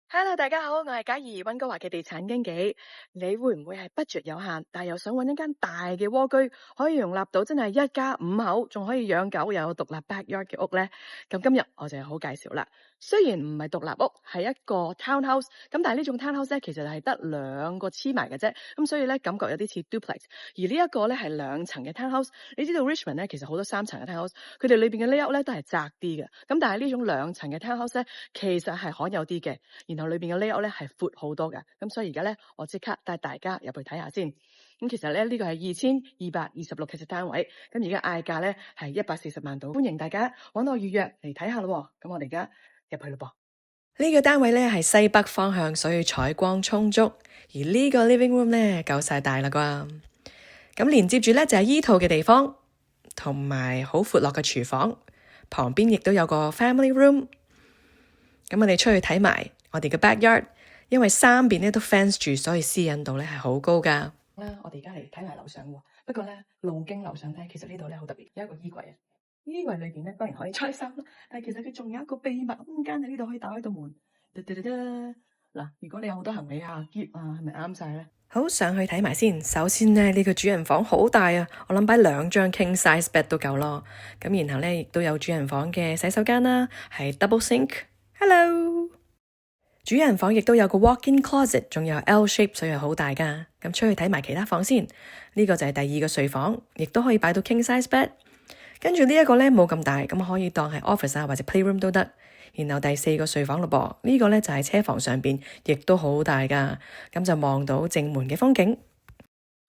Hello，大家好，我係嘉怡，溫哥華嘅地產經紀。你會唔會係 budget 有限，但係又想揾一間大嘅蝸居，可以容納到真係一家5口，仲可以養狗，又有獨立 backyard 嘅屋呢？咁今日我就好介紹啦。雖然唔係獨立屋，係一個 townhouse，咁但係呢種 townhouse 咧，其實係得2個黐埋嘅啫，咁所以咧感覺有啲似 duplex。而呢一個咧係2層嘅 townhouse。你知道 Richmond 咧其實好多3層嘅 townhouse，佢哋裏邊嘅 layout 咧都係窄啲嘅，咁但係呢種2層嘅 townhouse 咧，其實係罕有啲嘅。然後裏邊嘅 layout 咧係闊好多嘅，咁所以而家咧我即刻帶大家入去睇下先。咁其實咧呢個係2226嘅單位，咁而家嗌價咧係140萬度，歡迎大家揾我預約嚟睇下咯。咁我哋而家入去咯噃。呢個單位咧係西北方向，所以採光充足，而呢個 living room 咧夠晒大啦啩。咁連接住咧就係依套嘅地方，同埋好闊落嘅廚房，旁邊亦都有個 family room。咁我哋出去睇埋我哋嘅 backyard， 因為3邊咧都 fence 住，所以私隱度咧係好高噶。我哋而家嚟睇埋樓上喎，不過咧路經樓上咧，其實呢度咧好特別，有一個衣櫃啊。衣櫃裏邊咧當然可以除衫啦，但係其實佢仲有一個秘密空間喺呢度，可以打開道門。嗱，如果你有好多行李啊、篋啊，係咪啱晒咧？好，上去睇埋先。首先咧，呢個主人房好大啊，我諗擺2張 king size bed 都夠咯。咁然後咧亦都有主人房嘅洗手間啦，係 double sink。Hello。主人房亦都有個 walk-in closet， 仲有 L shape， 所以好大噶。咁出去睇埋其他房先。呢個就係第2個睡房，亦都可以擺到 king size bed。跟住呢一個咧冇咁大，咁可以當係 office 啊或者 playroom 都得。然後第4個睡房咯噃，呢個咧就係車房上邊，亦都好大噶。咁就望到正門嘅風景。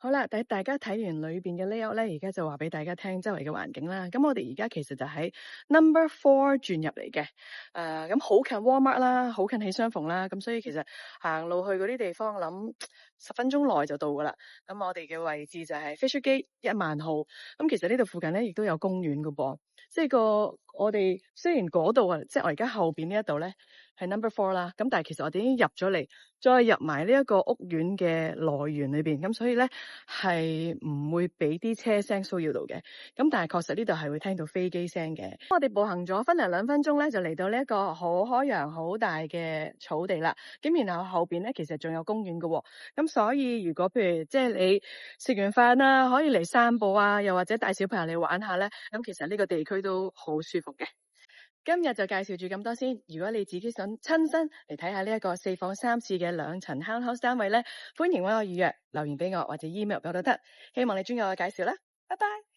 好啦，等大家睇完裏邊嘅 layout 咧，而家就話俾大家聽周圍嘅環境啦。咁我哋而家其實就喺 number 4轉入嚟嘅，咁好近 Walmart 啦，好近喜相逢啦。咁所以其實行路去嗰啲地方，諗10分鐘內就到噶啦。咁我哋嘅位置就係 Fisher Gate 10000號。咁其實呢度附近咧，亦都有公園噶噃。即係我哋雖然嗰度啊，即係我而家後邊呢一度咧係 number 4啦，咁但係其實我哋已經入咗嚟，再入埋呢一個屋苑嘅內園裏邊，咁所以咧係唔會俾啲車聲騷擾到嘅。咁但係確實呢度係會聽到飛機聲嘅。我哋步行咗分零2分鐘咧，就嚟到呢一個好開揚好大嘅草地啦。咁然後後邊咧其實仲有公園嘅。咁所以如果譬如即係你食完飯啦，可以嚟散步啊，又或者帶小朋友嚟玩下咧，咁其實呢個地區都好舒服嘅。今日就介紹住咁多先。如果你自己想親身嚟睇下呢一個4房3廁嘅2層 townhouse 單位咧，歡迎搵我預約，留言俾我或者 email 俾我都得。希望你中意我嘅介紹啦，拜拜。